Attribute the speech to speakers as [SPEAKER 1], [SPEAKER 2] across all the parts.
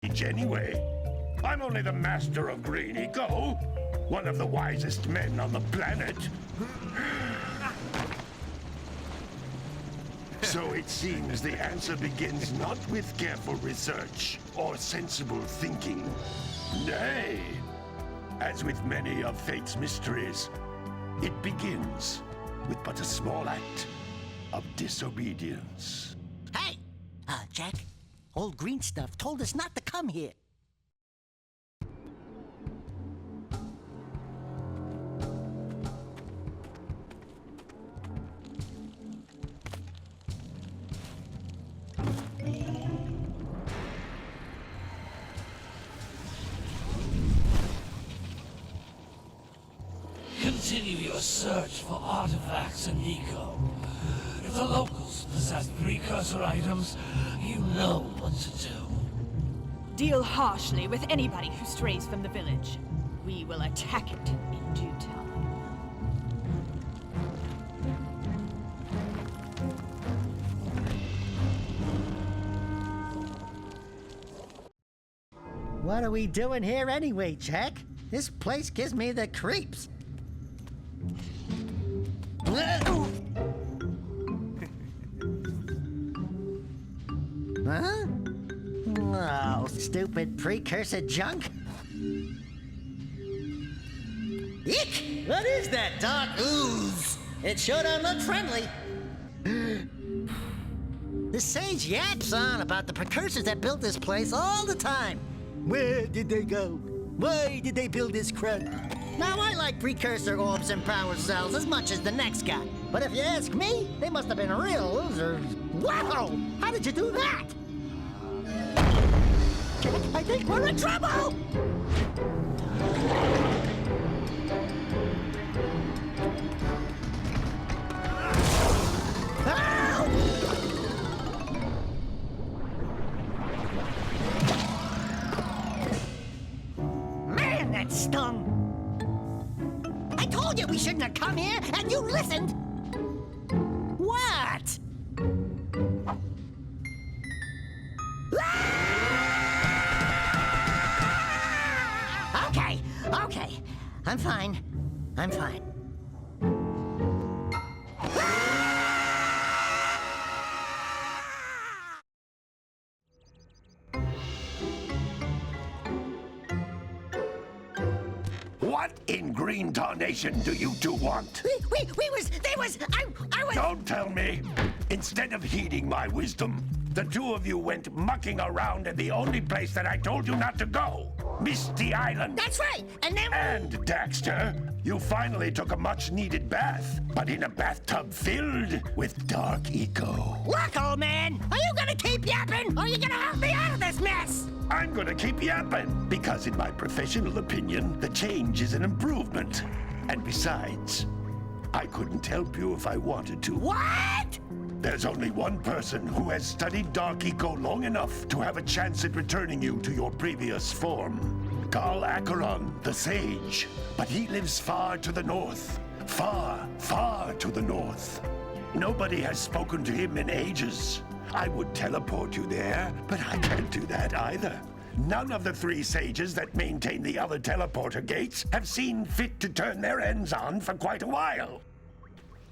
[SPEAKER 1] Anyway, I'm only the master of green eco, one of the wisest men on the planet. So it seems the answer begins not with careful research or sensible thinking. Nay, as with many of fate's mysteries, it begins with but a small act of disobedience.
[SPEAKER 2] Hey! Jack, old green stuff told us not to come here.
[SPEAKER 3] Continue your search for artifacts and eco. If the locals possess precursor items, you know what to do.
[SPEAKER 4] Deal harshly with anybody who strays from the village. We will attack it in due time.
[SPEAKER 2] What are we doing here anyway, Jack? This place gives me the creeps. Huh? Oh, stupid precursor junk. Eek! What is that dark ooze? It sure don't look friendly. The sage yaps on about the precursors that built this place all the time. Where did they go? Why did they build this crud? Now, I like precursor orbs and power cells as much as the next guy. But if you ask me, they must have been real losers. Wow! How did you do that? Jack, I think we're in trouble! Man, that stung! I told you we shouldn't have come here, and you listened! What? Okay. I'm fine.
[SPEAKER 1] What in green tarnation do you two want?
[SPEAKER 2] I was...
[SPEAKER 1] Don't tell me! Instead of heeding my wisdom, the two of you went mucking around in the only place that I told you not to go, Misty Island.
[SPEAKER 2] That's right, and then...
[SPEAKER 1] And, Daxter, you finally took a much-needed bath, but in a bathtub filled with dark eco.
[SPEAKER 2] Look, old man, are you gonna keep yapping, or are you gonna help me out of this mess?
[SPEAKER 1] I'm gonna keep yapping, because in my professional opinion, the change is an improvement. And besides, I couldn't help you if I wanted to.
[SPEAKER 2] What?
[SPEAKER 1] There's only one person who has studied Dark Eco long enough to have a chance at returning you to your previous form. Carl Acheron, the Sage. But he lives far to the north. Far, far to the north. Nobody has spoken to him in ages. I would teleport you there, but I can't do that either. None of the three sages that maintain the other teleporter gates have seen fit to turn their ends on for quite a while.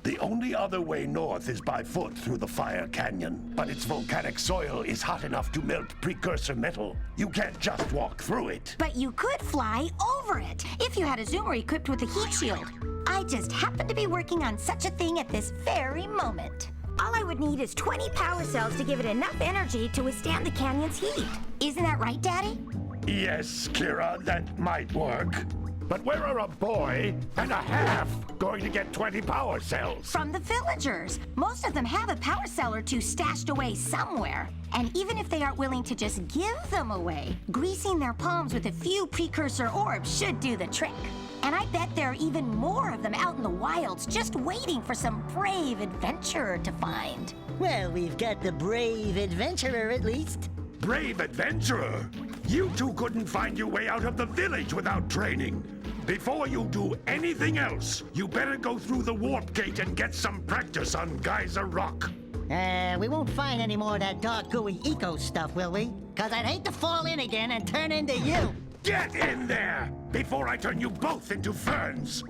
[SPEAKER 1] The only other way north is by foot through the Fire Canyon, but its volcanic soil is hot enough to melt precursor metal. You can't just walk through it.
[SPEAKER 5] But you could fly over it, if you had a zoomer equipped with a heat shield. I just happen to be working on such a thing at this very moment. All I would need is 20 power cells to give it enough energy to withstand the canyon's heat. Isn't that right, Daddy?
[SPEAKER 1] Yes, Kira, that might work. But where are a boy and a half going to get 20 power cells?
[SPEAKER 5] From the villagers. Most of them have a power cell or two stashed away somewhere. And even if they aren't willing to just give them away, greasing their palms with a few precursor orbs should do the trick. And I bet there are even more of them out in the wilds just waiting for some brave adventurer to find.
[SPEAKER 2] Well, we've got the brave adventurer at least.
[SPEAKER 1] Brave adventurer? You two couldn't find your way out of the village without training. Before you do anything else, you better go through the warp gate and get some practice on Geyser Rock.
[SPEAKER 2] We won't find any more of that dark gooey eco stuff, will we? 'Cause I'd hate to fall in again and turn into you.
[SPEAKER 1] Get in there before I turn you both into ferns!